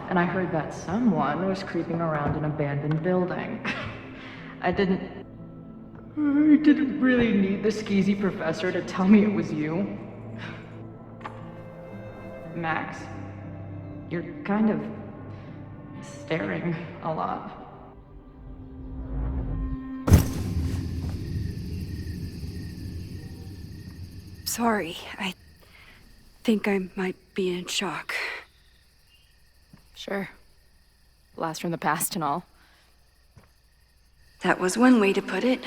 and I heard that someone was creeping around an abandoned building. I didn't really need the skeezy professor to tell me it was you. Max, you're kind of staring a lot. Sorry, I think I might be in shock. Sure. Blast from the past and all. That was one way to put it.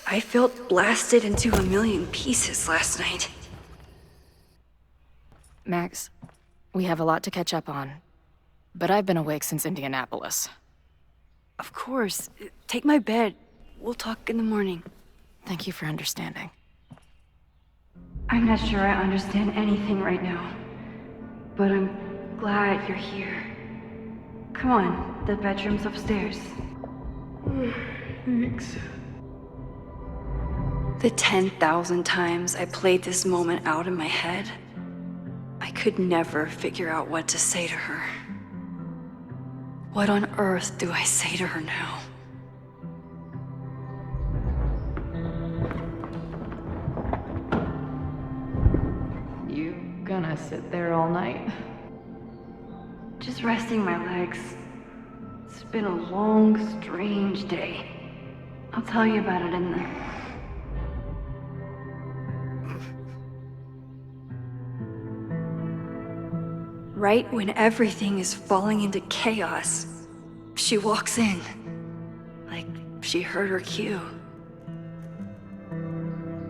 I felt blasted into a million pieces last night. Max, we have a lot to catch up on. But I've been awake since Indianapolis. Of course. Take my bed. We'll talk in the morning. Thank you for understanding. I'm not sure I understand anything right now. But I'm glad you're here. Come on, the bedroom's upstairs. Thanks. The 10,000 times I played this moment out in my head, I could never figure out what to say to her. What on earth do I say to her now? You gonna sit there all night? Just resting my legs. It's been a long, strange day. I'll tell you about it in the... Right when everything is falling into chaos, she walks in. Like she heard her cue.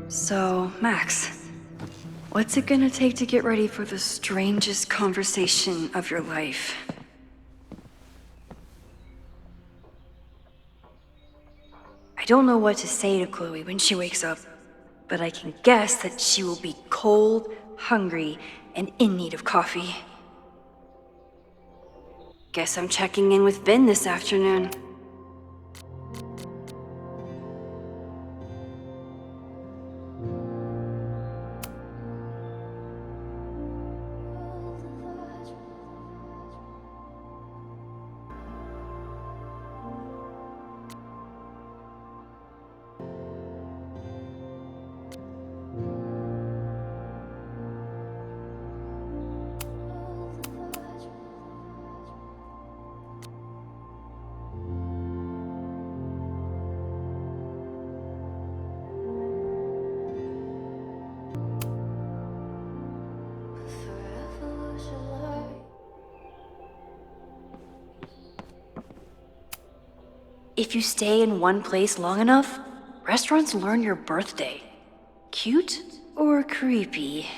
So, Max, what's it gonna take to get ready for the strangest conversation of your life? I don't know what to say to Chloe when she wakes up, but I can guess that she will be cold, hungry, and in need of coffee. Guess I'm checking in with Vin this afternoon. If you stay in one place long enough, restaurants learn your birthday. Cute or creepy?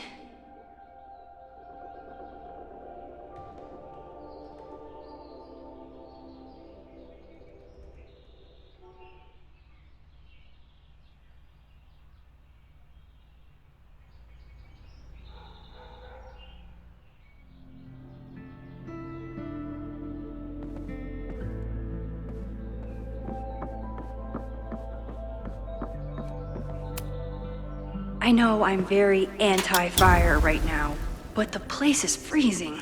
I know I'm very anti-fire right now, but the place is freezing.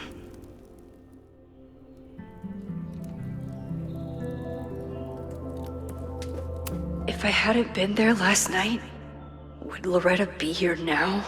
If I hadn't been there last night, would Loretta be here now?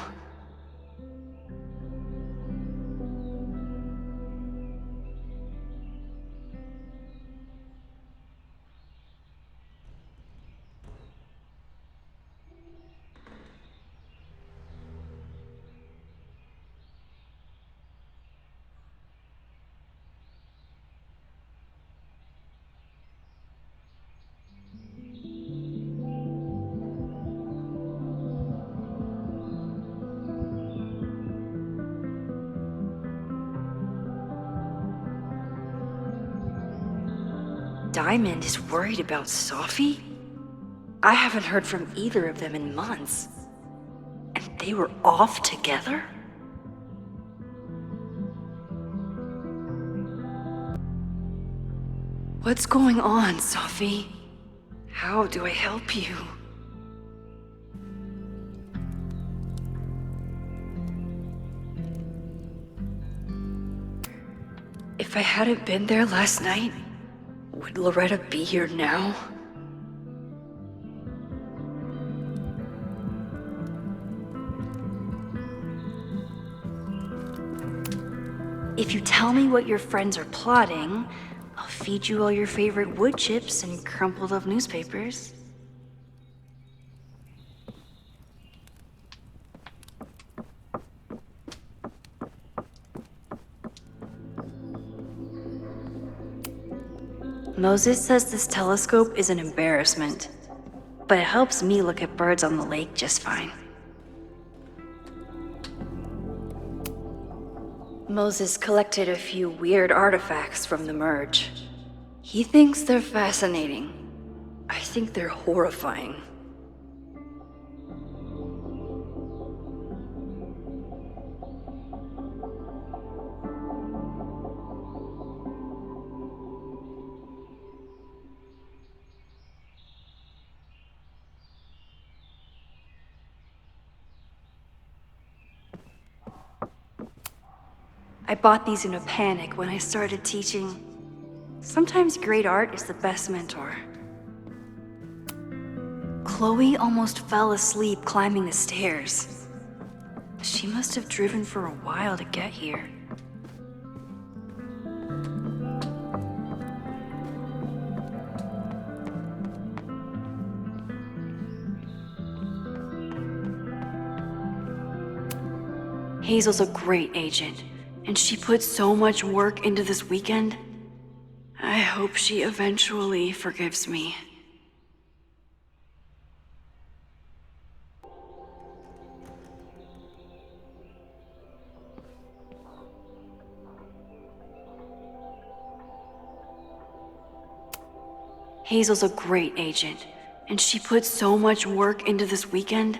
Diamond is worried about Sophie? I haven't heard from either of them in months. And they were off together? What's going on, Sophie? How do I help you? If If I hadn't been there last night, would Loretta be here now? If you tell me what your friends are plotting, I'll feed you all your favorite wood chips and crumpled up newspapers. Moses says this telescope is an embarrassment, but it helps me look at birds on the lake just fine. Moses collected a few weird artifacts from the merge. He thinks they're fascinating. I think they're horrifying. I bought these in a panic when I started teaching. Sometimes great art is the best mentor. Chloe almost fell asleep climbing the stairs. She must have driven for a while to get here. Hazel's a great agent, and she put so much work into this weekend. I hope she eventually forgives me. Hazel's a great agent, and she put so much work into this weekend.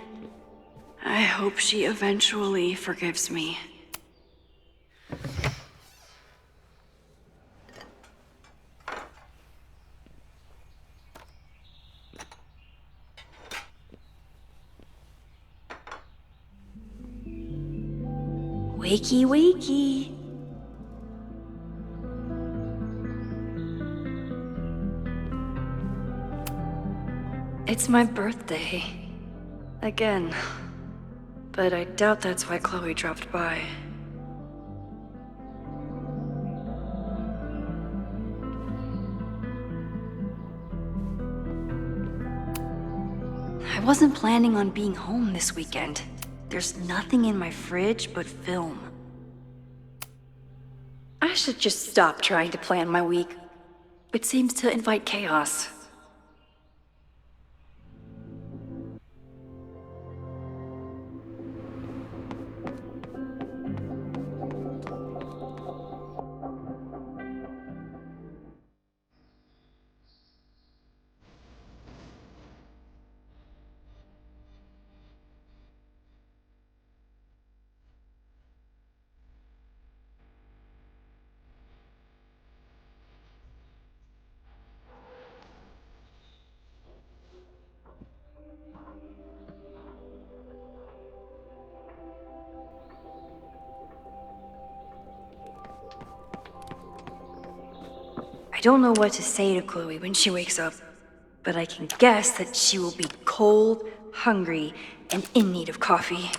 I hope she eventually forgives me. Wakey, wakey. It's my birthday. Again. But I doubt that's why Chloe dropped by. I wasn't planning on being home this weekend. There's nothing in my fridge but film. I should just stop trying to plan my week. It seems to invite chaos. I don't know what to say to Chloe when she wakes up, but I can guess that she will be cold, hungry, and in need of coffee.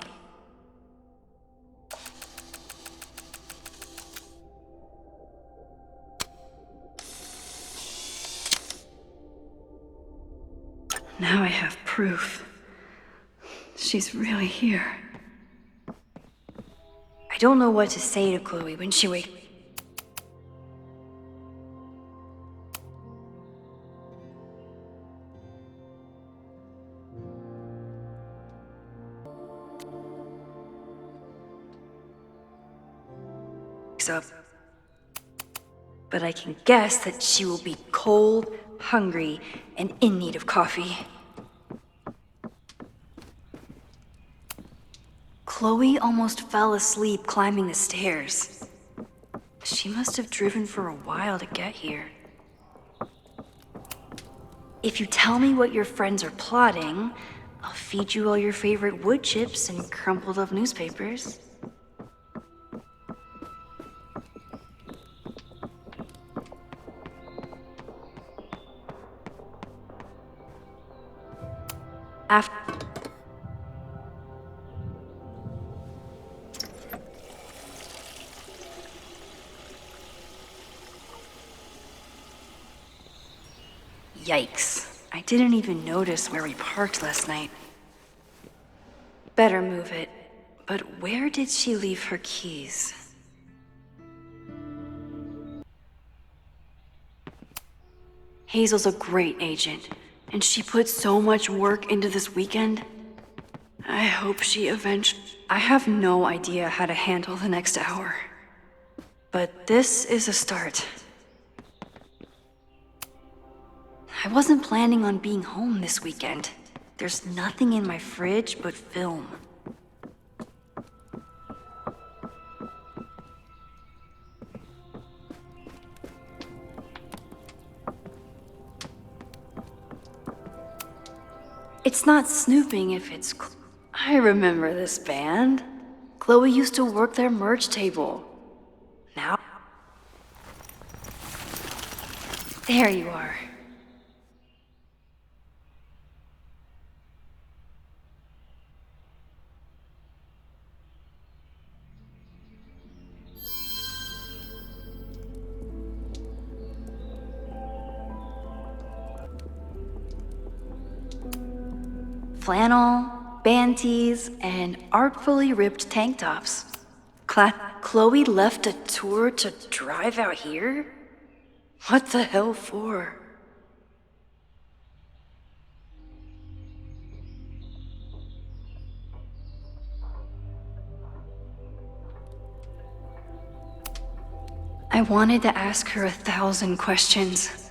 Now I have proof. She's really here. I don't know what to say to Chloe when she wakes up, but I can guess that she will be cold, hungry, and in need of coffee. Chloe almost fell asleep climbing the stairs. She must have driven for a while to get here. If you tell me what your friends are plotting, I'll feed you all your favorite wood chips and crumpled up newspapers. Yikes. I didn't even notice where we parked last night. Better move it. But where did she leave her keys? Hazel's a great agent, and she put so much work into this weekend. I hope she eventually... I have no idea how to handle the next hour. But this is a start. I wasn't planning on being home this weekend. There's nothing in my fridge but film. It's not snooping if it's... I remember this band. Chloe used to work their merch table. Now... There you are. Flannel, band tees, and artfully ripped tank tops. Chloe left a tour to drive out here? What the hell for? I wanted to ask her 1,000 questions,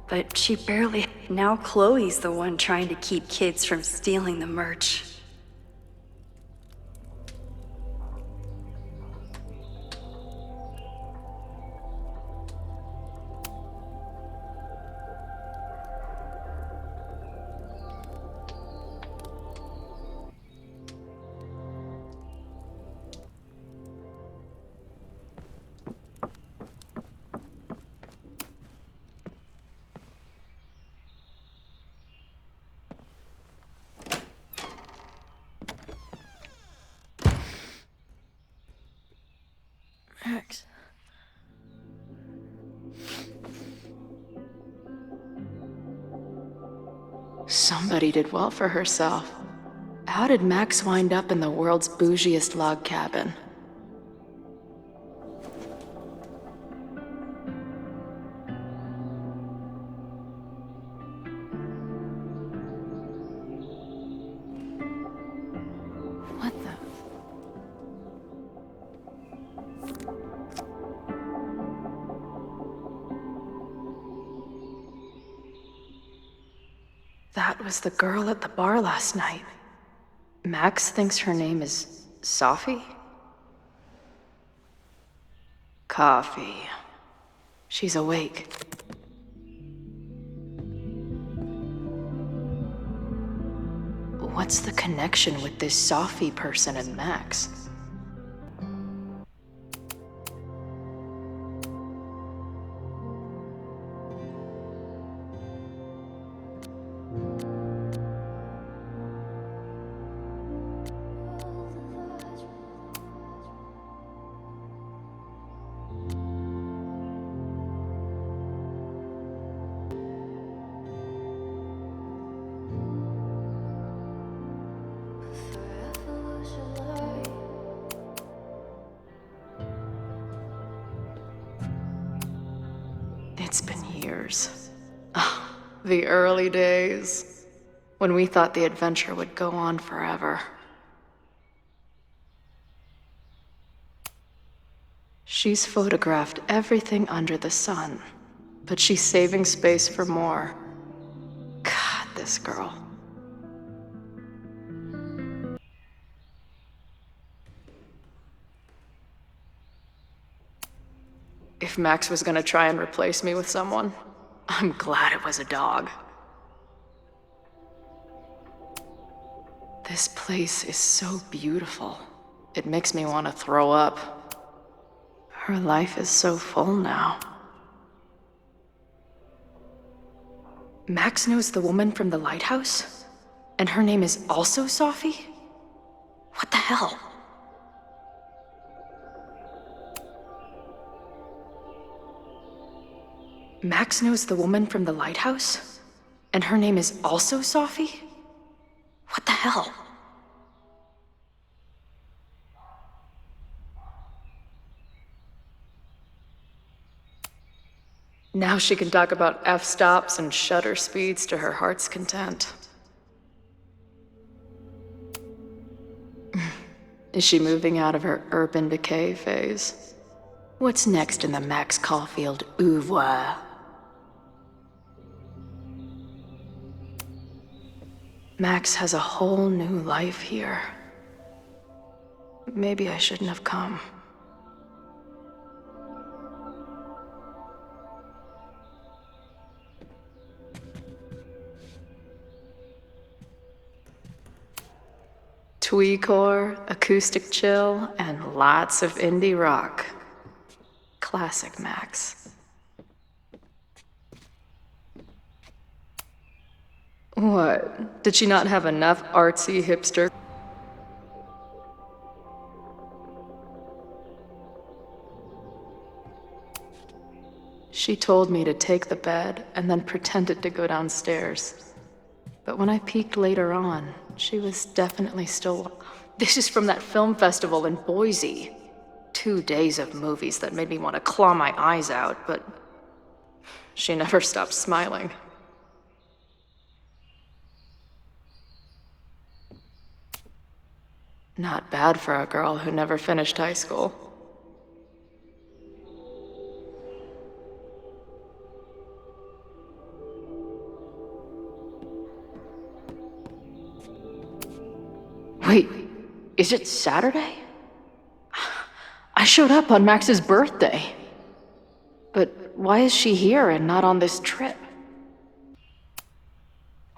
but she barely... Now Chloe's the one trying to keep kids from stealing the merch. Max. Somebody did well for herself. How did Max wind up in the world's bougiest log cabin? What the... That was the girl at the bar last night. Max thinks her name is Sophie? Coffee. She's awake. What's the connection with this Sophie person and Max? It's been years. Ah, the early days, when we thought the adventure would go on forever. She's photographed everything under the sun, but she's saving space for more. God, this girl. If Max was gonna try and replace me with someone, I'm glad it was a dog. This place is so beautiful. It makes me want to throw up. Her life is so full now. Max knows the woman from the lighthouse? And her name is also Sophie? What the hell? Max knows the woman from the lighthouse? And her name is also Sophie? What the hell? Now she can talk about f-stops and shutter speeds to her heart's content. Is she moving out of her urban decay phase? What's next in the Max Caulfield oeuvre? Max has a whole new life here. Maybe I shouldn't have come. Tweecore, acoustic chill, and lots of indie rock. Classic Max. What? Did she not have enough artsy hipster? She told me to take the bed and then pretended to go downstairs. But when I peeked later on, she was definitely still... This is from that film festival in Boise. 2 days of movies that made me want to claw my eyes out, but she never stopped smiling. Not bad for a girl who never finished high school. Wait, is it Saturday? I showed up on Max's birthday. But why is she here and not on this trip?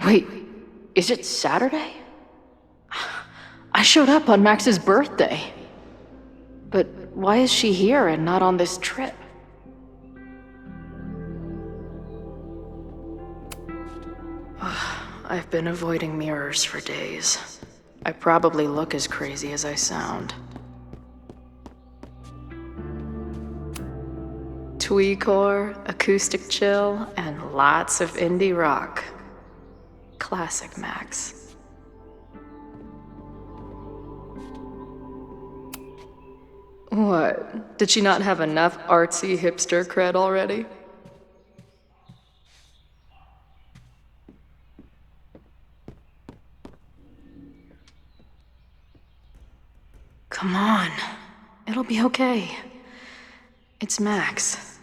Wait, is it Saturday? I showed up on Max's birthday. But why is she here and not on this trip? I've been avoiding mirrors for days. I probably look as crazy as I sound. Tweecore, acoustic chill, and lots of indie rock. Classic Max. What? Did she not have enough artsy hipster cred already? Come on. It'll be okay. It's Max.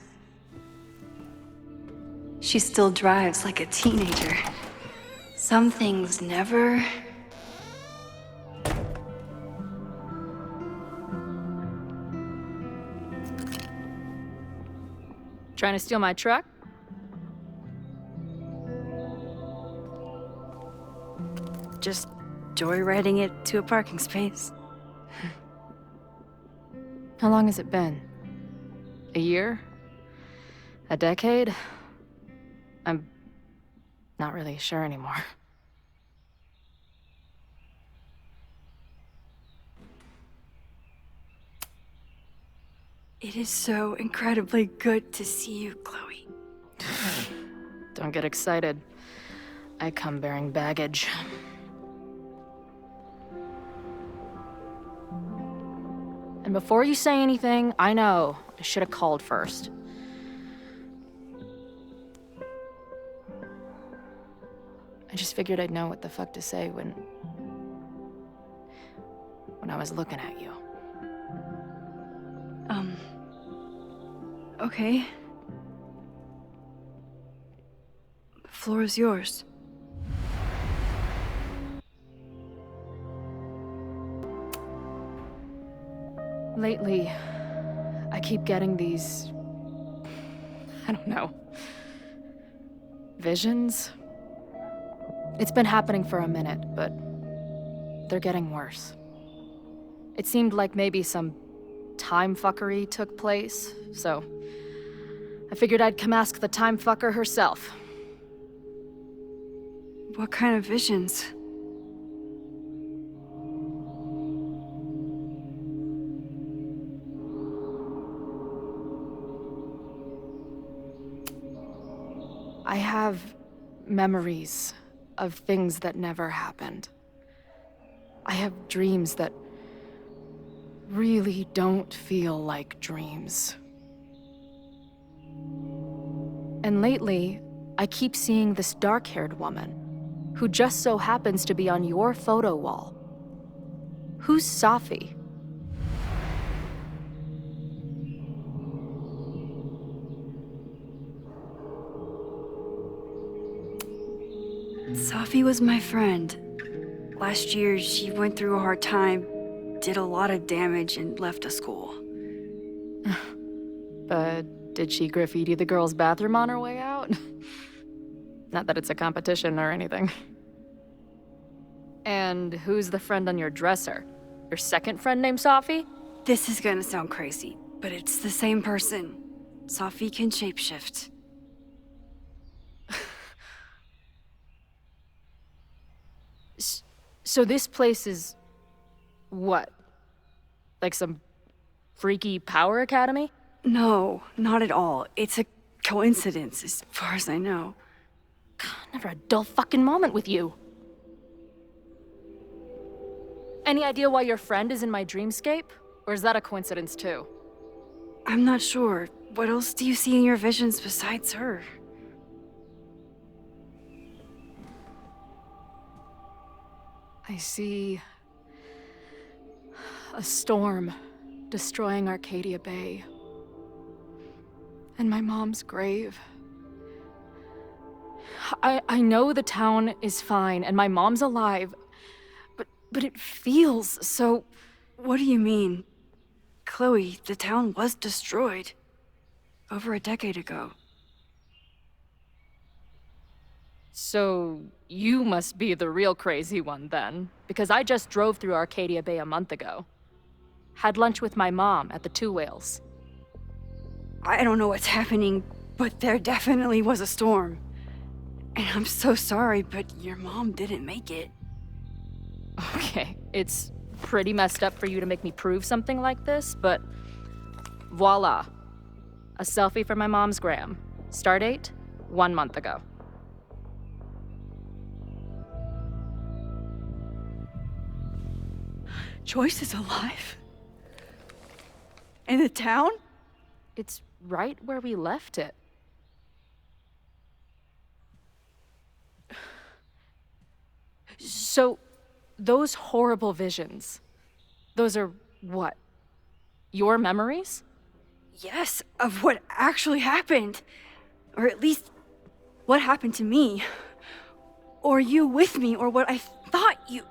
She still drives like a teenager. Some things never... Trying to steal my truck? Just joyriding it to a parking space. How long has it been? A year? A decade? I'm not really sure anymore. It is so incredibly good to see you, Chloe. Don't get excited. I come bearing baggage. And before you say anything, I know I should have called first. I just figured I'd know what the fuck to say when I was looking at you. Okay. The floor is yours. Lately, I keep getting these... I don't know. Visions? It's been happening for a minute, but they're getting worse. It seemed like maybe some time fuckery took place, so I figured I'd come ask the time fucker herself. What kind of visions? I have memories of things that never happened. I have dreams that really don't feel like dreams. And lately, I keep seeing this dark-haired woman who just so happens to be on your photo wall. Who's Safi? Safi was my friend. Last year, she went through a hard time, did a lot of damage, and left the school. But did she graffiti the girls' bathroom on her way out? Not that it's a competition or anything. And who's the friend on your dresser? Your second friend named Safi? This is gonna sound crazy, but it's the same person. Safi can shapeshift. So this place is... what? Like some freaky power academy? No, not at all. It's a coincidence, as far as I know. God, never a dull fucking moment with you. Any idea why your friend is in my dreamscape? Or is that a coincidence too? I'm not sure. What else do you see in your visions besides her? I see... a storm destroying Arcadia Bay. And my mom's grave. I know the town is fine and my mom's alive, but it feels so... What do you mean? Chloe, the town was destroyed. Over a decade ago. So you must be the real crazy one then, because I just drove through Arcadia Bay a month ago. Had lunch with my mom at the Two Whales. I don't know what's happening, but there definitely was a storm. And I'm so sorry, but your mom didn't make it. Okay, it's pretty messed up for you to make me prove something like this, but voila. A selfie for my mom's gram. Stardate, 1 month ago. Joyce is alive? In the town? It's right where we left it. So, those horrible visions, those are what? Your memories? Yes, of what actually happened. Or at least, what happened to me. Or you with me, or what I thought you...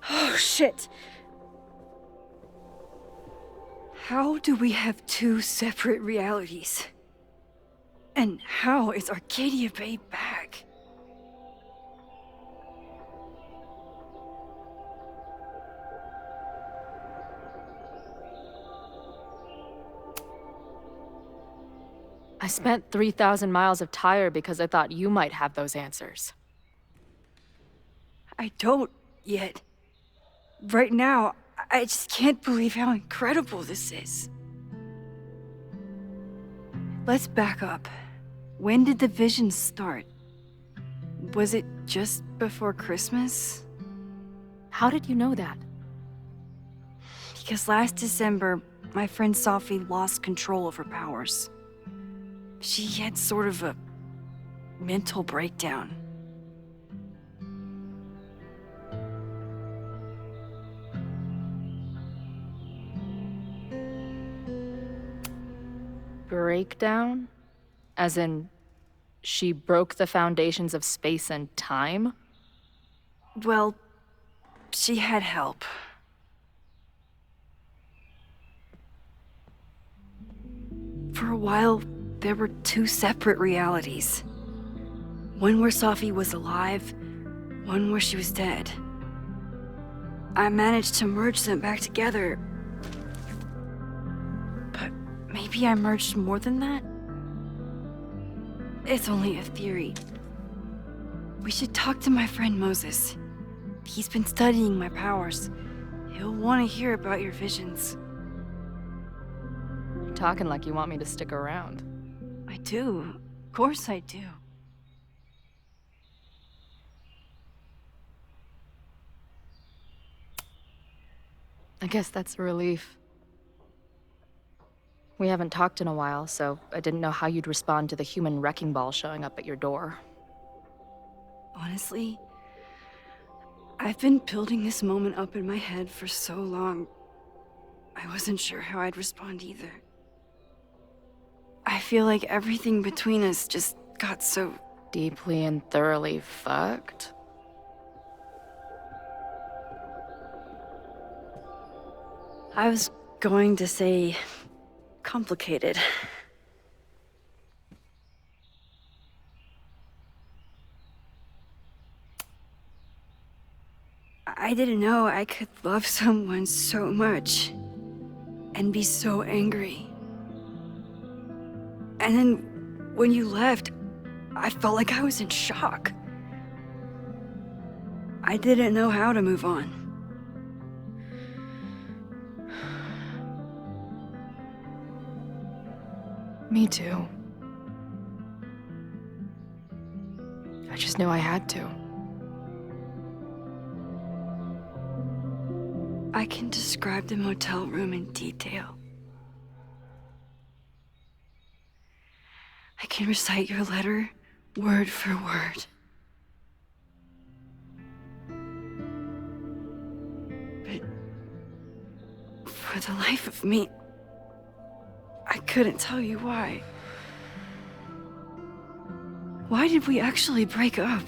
Oh, shit. How do we have two separate realities? And how is Arcadia Bay back? I spent 3,000 miles of tire because I thought you might have those answers. I don't yet. Right now, I just can't believe how incredible this is. Let's back up. When did the visions start? Was it just before Christmas? How did you know that? Because last December, my friend Safi lost control of her powers. She had sort of a mental breakdown. Breakdown? As in, she broke the foundations of space and time? Well, she had help. For a while, there were two separate realities. One where Safi was alive, one where she was dead. I managed to merge them back together. But maybe I merged more than that? It's only a theory. We should talk to my friend Moses. He's been studying my powers. He'll want to hear about your visions. You're talking like you want me to stick around. I do. Of course I do. I guess that's a relief. We haven't talked in a while, so I didn't know how you'd respond to the human wrecking ball showing up at your door. Honestly, I've been building this moment up in my head for so long. I wasn't sure how I'd respond either. I feel like everything between us just got so Deeply and thoroughly fucked? I was going to say complicated. I didn't know I could love someone so much and be so angry. And then when you left, I felt like I was in shock. I didn't know how to move on. Me too. I just knew I had to. I can describe the motel room in detail. I can recite your letter word for word. But for the life of me, I couldn't tell you why. Why did we actually break up?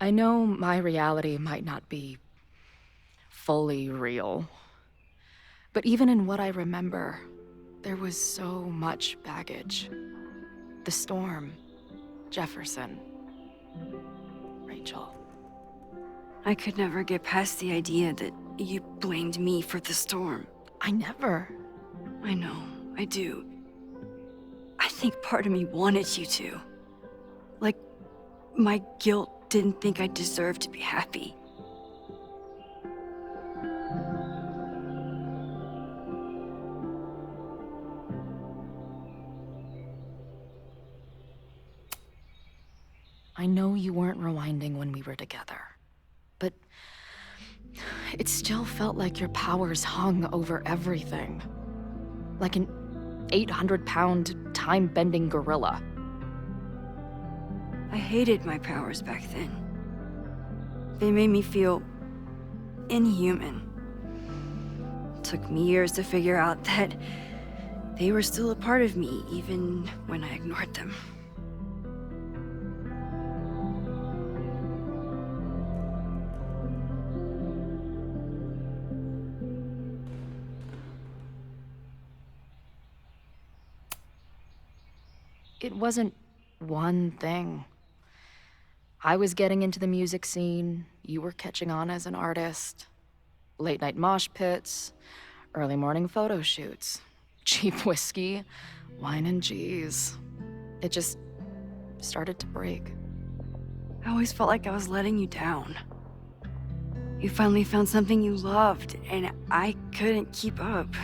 I know my reality might not be fully real, but even in what I remember, there was so much baggage. The storm, Jefferson, Rachel. I could never get past the idea that you blamed me for the storm. I never. I know, I do. I think part of me wanted you to. Like, my guilt didn't think I deserved to be happy. I know you weren't rewinding when we were together, but it still felt like your powers hung over everything. Like an 800-pound, time-bending gorilla. I hated my powers back then. They made me feel inhuman. It took me years to figure out that they were still a part of me, even when I ignored them. It wasn't one thing. I was getting into the music scene, you were catching on as an artist. Late night mosh pits, early morning photo shoots, cheap whiskey, wine and cheese. It just started to break. I always felt like I was letting you down. You finally found something you loved, and I couldn't keep up.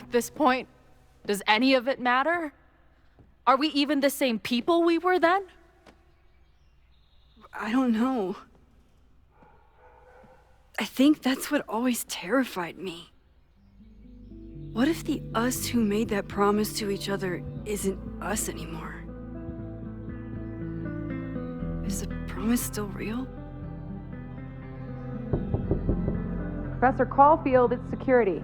At this point, does any of it matter? Are we even the same people we were then? I don't know. I think that's what always terrified me. What if the us who made that promise to each other isn't us anymore? Is the promise still real? Professor Caulfield, it's security.